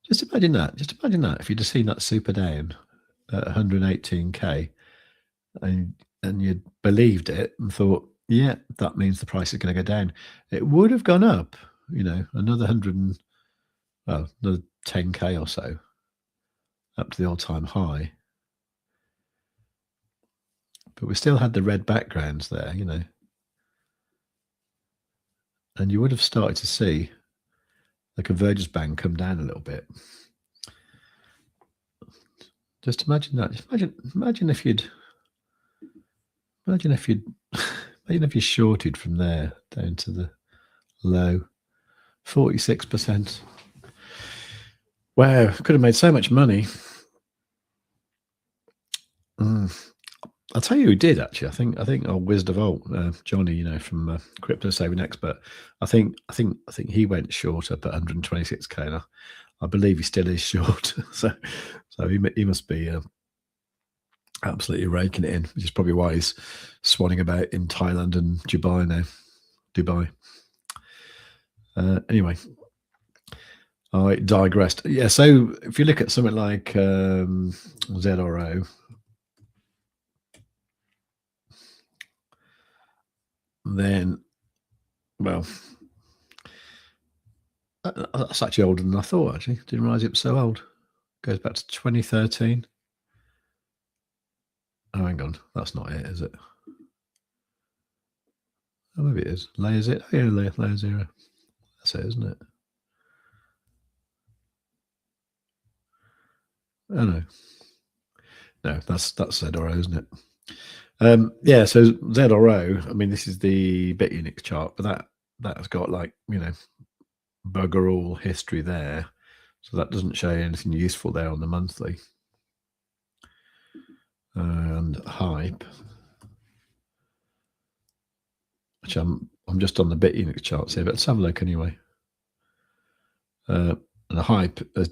Just imagine that. If you'd have seen that super down at 118k and you'd believed it and thought, yeah, that means the price is going to go down. It would have gone up, another 10k or so up to the all-time high. But we still had the red backgrounds there, and you would have started to see the convergence band come down a little bit. Just imagine that. Imagine if you shorted from there down to the low, 46%. Wow, could have made so much money. I'll tell you who did actually. I think our Wizard of Alt, Johnny, from Crypto Saving Expert. I think he went short up at 126k. Now, I believe he still is short. so he must be absolutely raking it in, which is probably why he's swanning about in Thailand and Dubai now. Anyway, I digressed. Yeah, so if you look at something like ZRO, then, well, that's actually older than I thought, actually. Didn't realize it was so old. Goes back to 2013. Oh, hang on. That's not it, is it? Oh, maybe it is. Layer zero. Oh, yeah, layer zero. That's it, isn't it? Oh, no. No, that's ZRO, isn't it? Yeah, so ZRO, I mean, this is the Bitunix chart, but that has got bugger all history there. So that doesn't show anything useful there on the monthly. And hype, which I'm just on the Bitunix charts here, but let's have a look anyway. And the hype has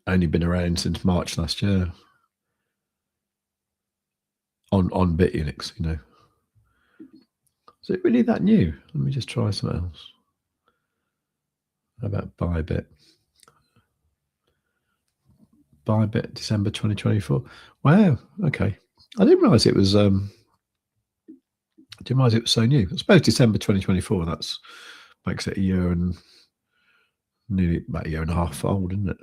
only been around since March last year on Bitunix, Is it really that new? Let me just try something else. How about ByBit? ByBit December 2024. Wow. Okay. I didn't realize it was. I didn't realize it was so new. I suppose December 2024. That's makes it a year and nearly about a year and a half old, isn't it?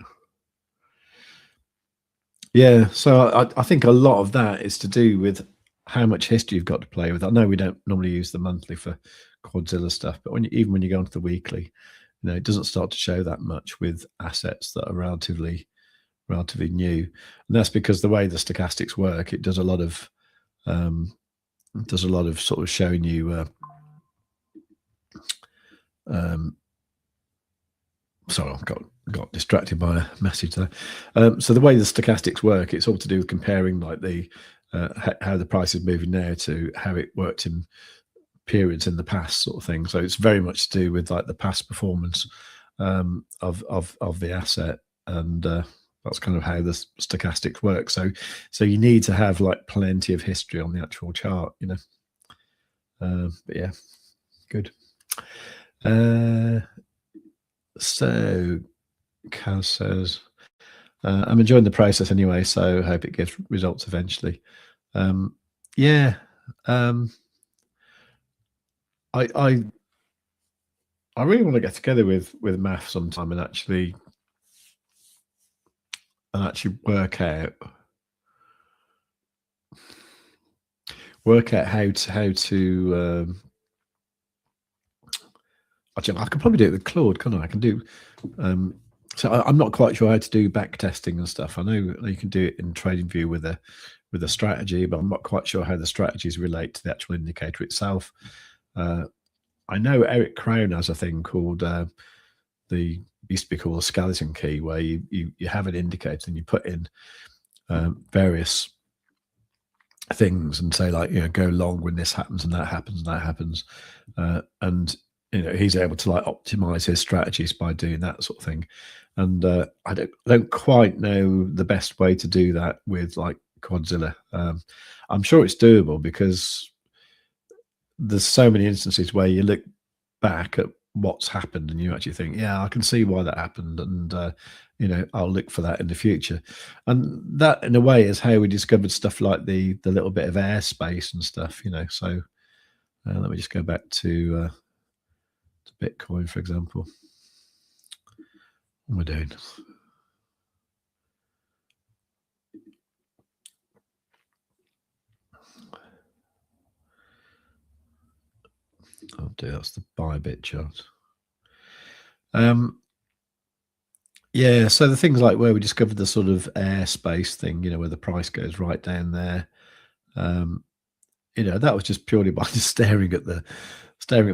Yeah. So I think a lot of that is to do with how much history you've got to play with. I know we don't normally use the monthly for Quadzilla stuff, but even when you go into the weekly, it doesn't start to show that much with assets that are relatively new, and that's because the way the stochastics work, it does a lot of sort of showing you. Sorry, I got distracted by a message there. So the way the stochastics work, it's all to do with comparing like the how the price is moving now to how it worked in periods in the past, sort of thing. So it's very much to do with like the past performance of the asset, and that's kind of how the stochastics work. So you need to have like plenty of history on the actual chart, but yeah, good. So Kaz says, I'm enjoying the process anyway, so hope it gives results eventually. Yeah, I really want to get together with maff sometime and actually work out how to actually, I could probably do it with Claude, couldn't I? I can do so I'm not quite sure how to do back testing and stuff. I know you can do it in TradingView with a strategy, but I'm not quite sure how the strategies relate to the actual indicator itself. I know Eric Crown has a thing called used to be called a skeleton key, where you have an indicator and you put in various things and say, like, go long when this happens and that happens and that happens, and he's able to like optimize his strategies by doing that sort of thing. And I don't quite know the best way to do that with like Quadzilla. I'm sure it's doable, because there's so many instances where you look back at what's happened and you actually think, yeah, I can see why that happened, and I'll look for that in the future. And that, in a way, is how we discovered stuff like the little bit of airspace and stuff. So let me just go back to Bitcoin, for example. What we're doing. That's the ByBit chart. Yeah, so the things like where we discovered the sort of airspace thing, where the price goes right down there, that was just purely by just staring at the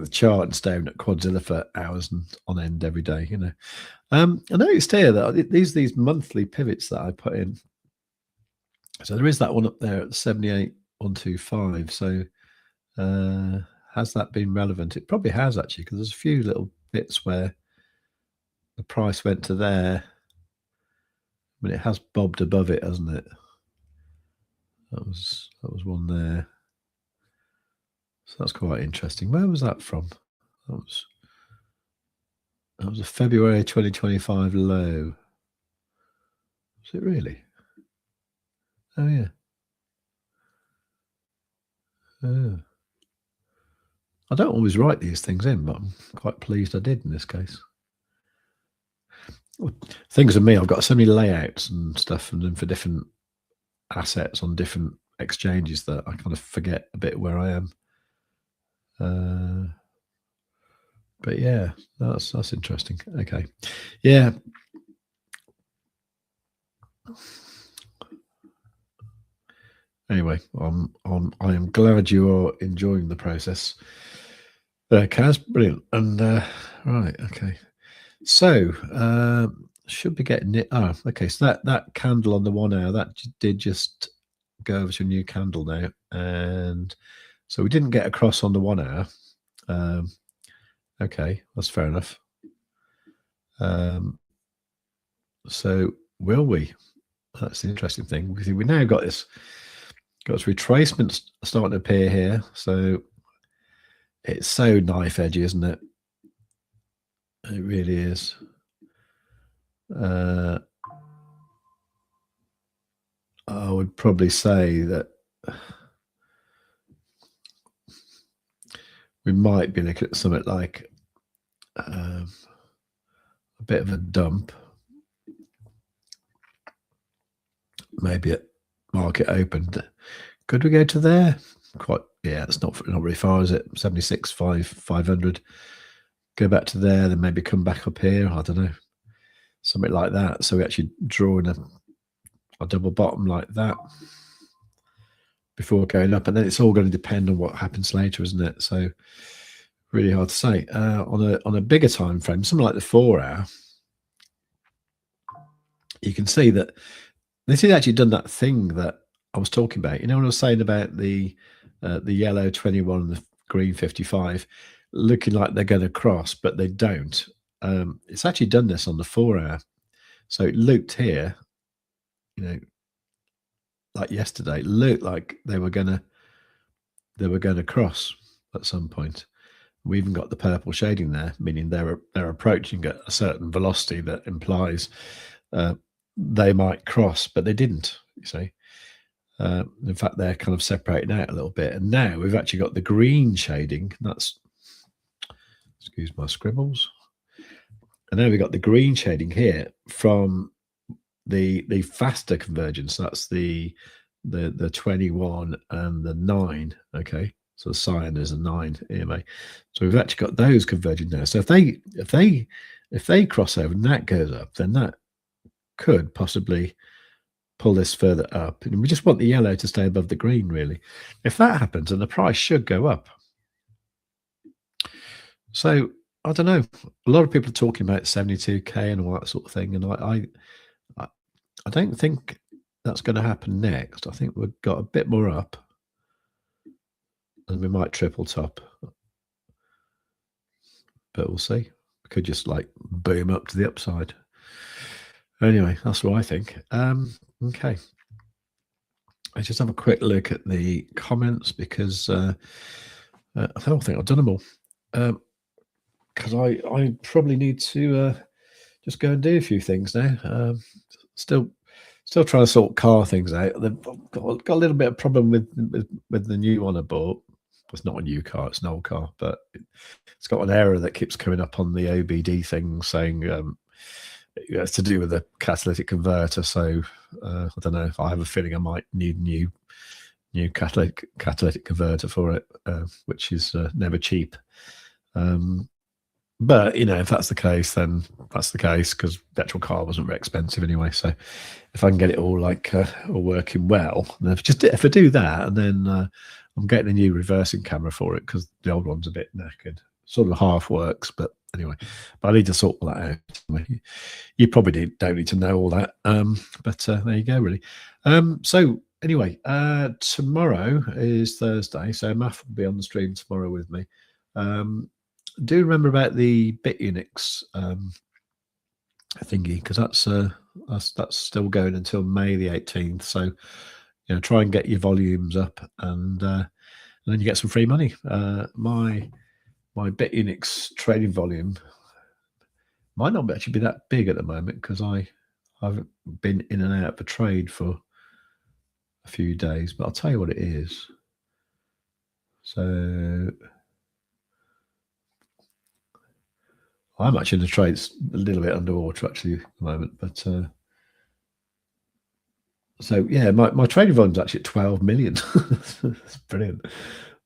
chart and staring at Quadzilla for hours and on end every day. I noticed here that these monthly pivots that I put in. So there is that one up there at 78,125. So has that been relevant? It probably has, actually, because there's a few little bits where the price went to there. I mean, it has bobbed above it, hasn't it? That was one there. So that's quite interesting. Where was that from? That was a February 2025 low. Was it really? Oh yeah. Oh. I don't always write these things in, but I'm quite pleased I did in this case. Things of me, I've got so many layouts and stuff, and then for different assets on different exchanges, that I kind of forget a bit where I am. But yeah, that's interesting. Okay, yeah. Anyway, I am glad you are enjoying the process, Kaz. Brilliant. And right, okay. So should be getting it. Oh, okay. So that candle on the 1 hour, that did just go over to a new candle now, and so we didn't get across on the 1 hour. Okay, that's fair enough. So will we? That's the interesting thing. We now got this retracement starting to appear here. So it's so knife edgy, isn't it? It really is. I would probably say that we might be looking at something like a bit of a dump, maybe at market opened. Could we go to there? Quite, yeah. It's not very far, is it? 76,500. Go back to there, then maybe come back up here. I don't know, something like that. So we actually draw in a double bottom like that before going up, and then it's all going to depend on what happens later, isn't it? So really hard to say. On a bigger time frame, something like the 4 hour, you can see that this has actually done that thing that I was talking about. When I was saying about the yellow 21 and the green 55 looking like they're going to cross, but they don't. It's actually done this on the 4 hour. So it looked here, like yesterday, it looked like they were going to cross at some point. We even got the purple shading there, meaning they're approaching at a certain velocity that implies they might cross, but they didn't, you see. In fact, they're kind of separating out a little bit. And now we've actually got the green shading. That's, excuse my scribbles. And now we've got the green shading here from the faster convergence. That's the 21 and the 9. Okay, so cyan is a 9 EMA. So we've actually got those converging now. So if they cross over and that goes up, then that could possibly pull this further up. And we just want the yellow to stay above the green, really. If that happens, then the price should go up. So I don't know. A lot of people are talking about 72k and all that sort of thing, and I don't think that's going to happen next. I think we've got a bit more up, and we might triple top, but we'll see. We could just like boom up to the upside. Anyway, that's what I think. Okay. I just have a quick look at the comments because I don't think I've done them all. Because I probably need to just go and do a few things now. Still trying to sort car things out. They've got a little bit of problem with the new one I bought. It's not a new car; it's an old car, but it's got an error that keeps coming up on the OBD thing saying it's to do with the catalytic converter. So I don't know. I have a feeling I might need new catalytic converter for it, which is never cheap. But you know, if that's the case, then that's the case, because the actual car wasn't very expensive anyway. So if I can get it all like all working well, then if I do that, and then I'm getting a new reversing camera for it because the old one's a bit knackered. Sort of half works, but anyway, but I need to sort all that out. You probably don't need to know all that, but there you go, really. So anyway, tomorrow is Thursday, so Maff will be on the stream tomorrow with me. Do remember about the Bitunix thingy, because that's still going until May the 18th. So you know, try and get your volumes up, and then you get some free money. My Bitunix trading volume might not actually be that big at the moment because I've been in and out of a trade for a few days, but I'll tell you what it is. So I'm actually in the trades a little bit underwater actually at the moment, but so yeah, my trading volume is actually at 12 million. That's brilliant.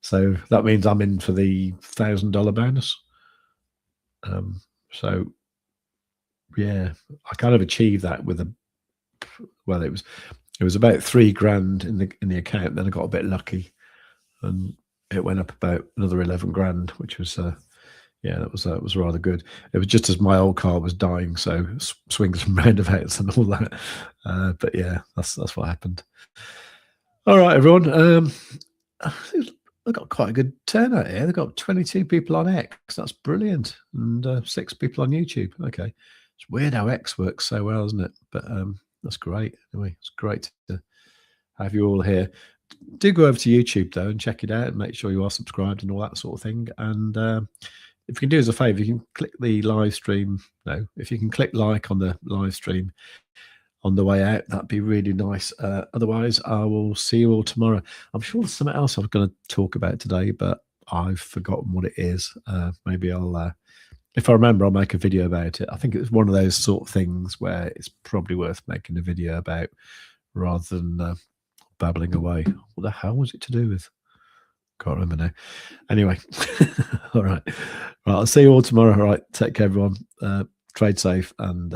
So that means I'm in for the $1,000 bonus. So yeah, I kind of achieved that with it was about $3,000 in the account. Then I got a bit lucky, and it went up about another 11 grand, which was yeah, that was rather good. It was just as my old car was dying, so swings and roundabouts and all that. But yeah, that's what happened. All right, everyone. They've got quite a good turnout here. They've got 22 people on X. That's brilliant. And 6 people on YouTube. Okay. It's weird how X works so well, isn't it? But that's great. Anyway, it's great to have you all here. Do go over to YouTube, though, and check it out and make sure you are subscribed and all that sort of thing. And if you can do us a favor, you can click the live stream. No, if you can click like on the live stream on the way out, that'd be really nice. Otherwise, I will see you all tomorrow. I'm sure there's something else I'm going to talk about today, but I've forgotten what it is. Maybe I'll, if I remember, I'll make a video about it. I think it's one of those sort of things where it's probably worth making a video about rather than babbling away. What the hell was it to do with? Can't remember now. Anyway, all right. I'll see you all tomorrow. All right, take care, everyone. Trade safe, and